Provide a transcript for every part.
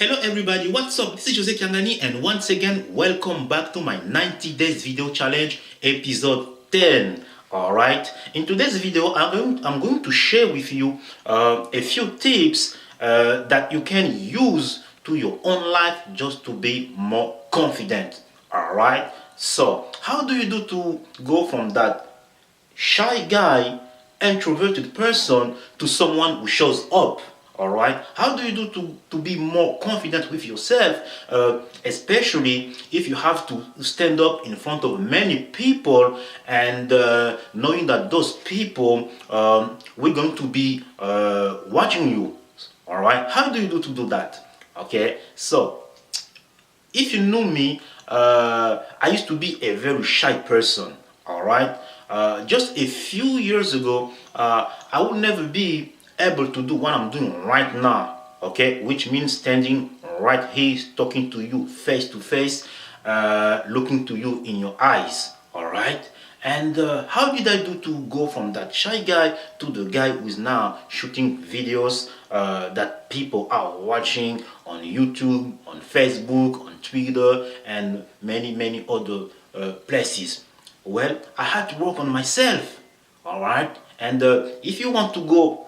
Hello everybody, what's up? This is Jose Kiangani and once again, welcome back to my 90 days video challenge episode 10. Alright, in today's video, I'm going to share with you a few tips that you can use to your own life just to be more confident. Alright, so how do you do to go from that shy guy, introverted person to someone who shows up? All right, how do you do to be more confident with yourself, especially if you have to stand up in front of many people and knowing that those people we're going to be watching you? All right, how do you do to do that? Okay, so if you know me, I used to be a very shy person. All right, just a few years ago, I would never be able to do what I'm doing right now, okay, which means standing right here talking to you face to face, looking to you in your eyes. All right, and how did I do to go from that shy guy to the guy who is now shooting videos that people are watching on YouTube, on Facebook, on Twitter, and many other places? Well, I had to work on myself. All right, and if you want to go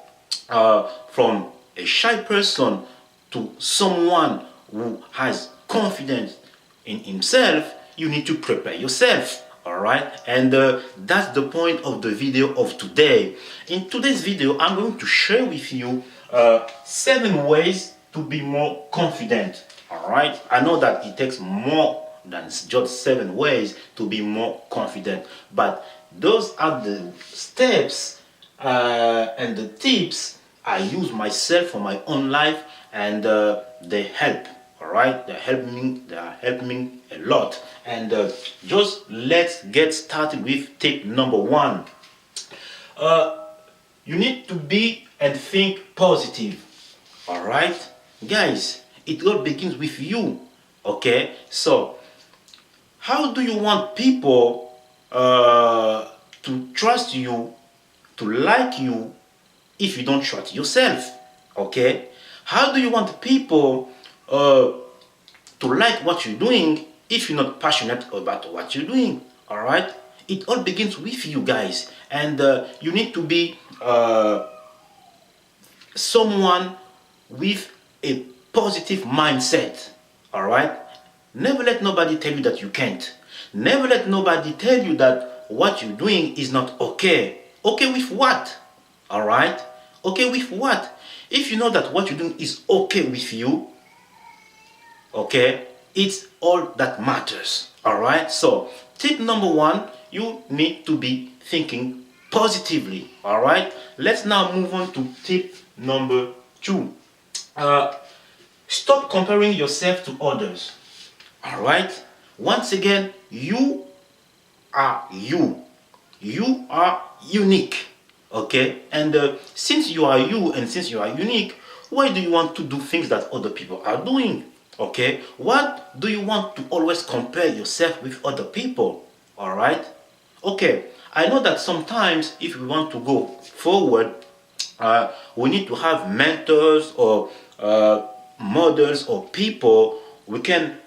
from a shy person to someone who has confidence in himself, you need to prepare yourself. All right, and that's the point of the video of today. In today's video, I'm going to share with you 7 ways to be more confident. All right, I know that it takes more than just 7 ways to be more confident, but those are the steps and the tips I use myself for my own life, and they help. All right, they help me. They are helping me a lot. And just let's get started with tip number 1. You need to be and think positive. All right, guys, it all begins with you. Okay, so how do you want people to trust you, to like you, if you don't trust yourself? Okay, how do you want people to like what you're doing if you're not passionate about what you're doing? All right, it all begins with you guys, and you need to be someone with a positive mindset. All right, never let nobody tell you that you can't. Never let nobody tell you that what you're doing is not okay. Okay with what? All right, okay with what? If you know that what you're doing is okay with you, okay, it's all that matters. All right, so tip number 1, you need to be thinking positively. All right, let's now move on to tip number 2. Stop comparing yourself to others. All right, once again, you are you. You are unique. Okay, and since you are you and since you are unique, why do you want to do things that other people are doing? Okay, what do you want to always compare yourself with other people? All right, okay, I know that sometimes if we want to go forward, we need to have mentors or models or people we can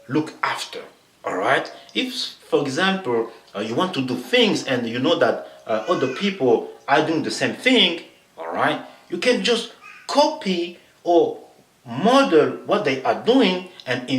look after. All right, if for example you want to do things and you know that other people are doing the same thing, all right, you can just copy or model what they are doing and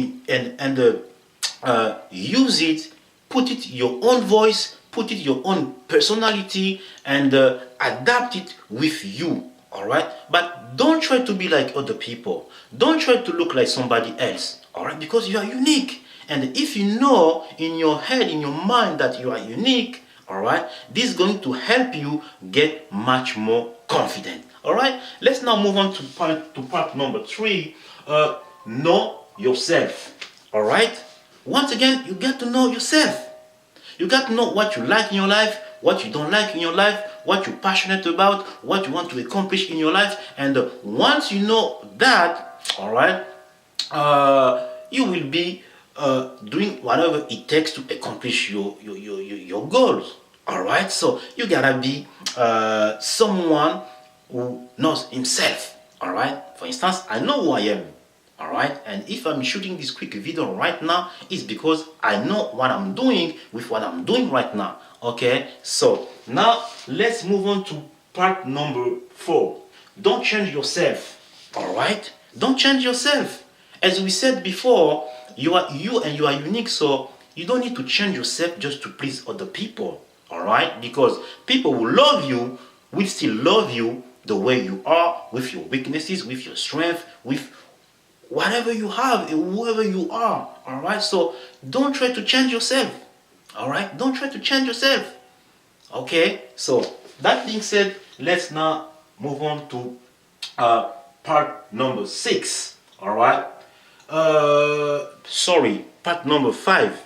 use it, put it your own voice, put it your own personality, and adapt it with you. All right, but don't try to be like other people. Don't try to look like somebody else. All right, because you are unique. And if you know in your head, in your mind that you are unique, all right, this is going to help you get much more confident. All right, let's now move on to part number 3. Know yourself. All right, once again, you got to know yourself. You got to know what you like in your life, what you don't like in your life, what you're passionate about, what you want to accomplish in your life. And once you know that, all right, you will be doing whatever it takes to accomplish your goals. All right, so you gotta be someone who knows himself. All right, for instance, I know who I am. All right, and if I'm shooting this quick video right now, it's because I know what I'm doing with what I'm doing right now. Okay, so now let's move on to part number 4. Don't change yourself. All right, don't change yourself. As we said before, you are you and you are unique, so you don't need to change yourself just to please other people. All right, because people who love you will still love you the way you are, with your weaknesses, with your strength, with whatever you have, whoever you are. All right, so don't try to change yourself. All right, don't try to change yourself. Okay, so that being said, let's now move on to part number 6. All right, sorry, part number 5.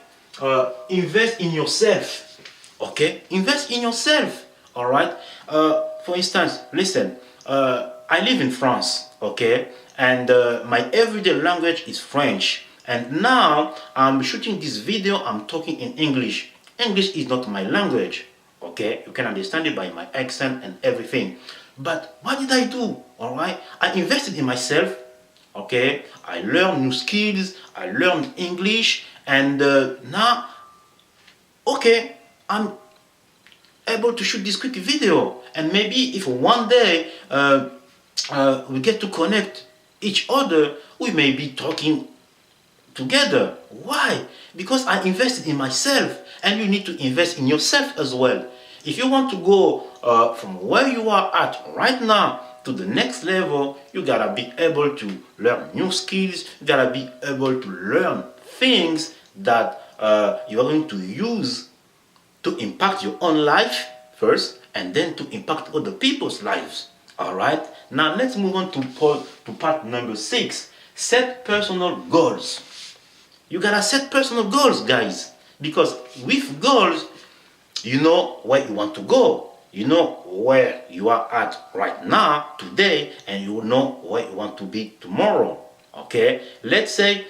Invest in yourself. Okay, invest in yourself. All right, for instance, listen, I live in France. Okay, and my everyday language is French, and now I'm shooting this video, I'm talking in English. English is not my language. Okay, you can understand it by my accent and everything, but what did I do? All right, I invested in myself. Okay, I learned new skills, I learned English, and now, okay, I'm able to shoot this quick video. And maybe if one day we get to connect each other, we may be talking together. Why? Because I invested in myself, and you need to invest in yourself as well. If you want to go from where you are at right now to the next level, you gotta be able to learn new skills. You gotta be able to learn things that you are going to use to impact your own life first, and then to impact other people's lives. All right, now let's move on to part number 6. Set personal goals. You gotta set personal goals, guys, because with goals, you know where you want to go. You know where you are at right now, today, and you know where you want to be tomorrow. Okay, let's say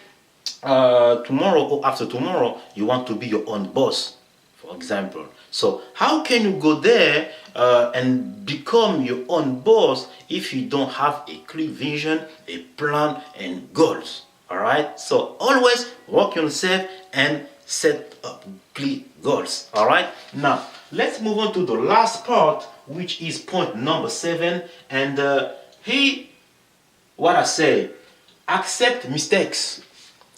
tomorrow or after tomorrow, you want to be your own boss, for example. So how can you go there and become your own boss if you don't have a clear vision, a plan, and goals? All right, so always work on yourself and set up clear goals. All right, now let's move on to the last part, which is point number 7. And here, what I say, accept mistakes.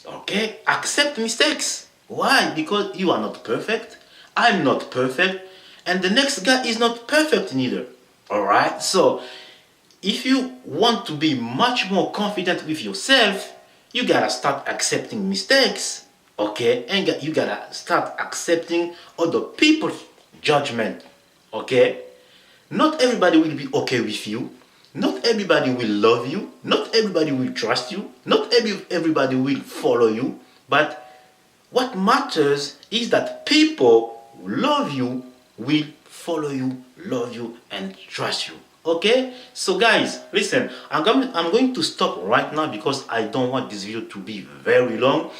Okay, accept mistakes. Why? Because you are not perfect, I'm not perfect, and the next guy is not perfect neither. All right, so if you want to be much more confident with yourself, you gotta start accepting mistakes. Okay, and you gotta start accepting other people's judgment. Okay, not everybody will be okay with you, not everybody will love you, not everybody will trust you, not everybody will follow you, but what matters is that people who love you will follow you, love you, and trust you. Okay, so guys, listen, I'm going to stop right now because I don't want this video to be very long.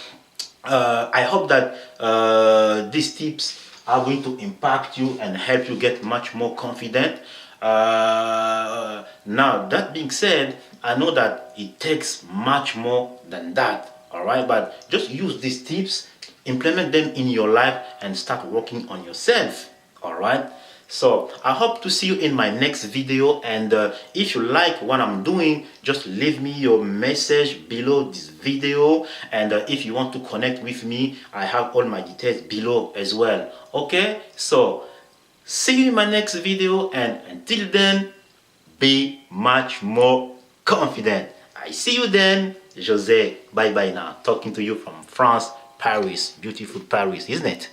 I hope that these tips are going to impact you and help you get much more confident. Now, that being said, I know that it takes much more than that. All right, but just use these tips, implement them in your life, and start working on yourself. All right, so I hope to see you in my next video, and if you like what I'm doing, just leave me your message below this video, and if you want to connect with me, I have all my details below as well. Okay, so see you in my next video, and until then, be much more confident. I see you then. Jose, bye bye now, talking to you from France, Paris, beautiful Paris, isn't it?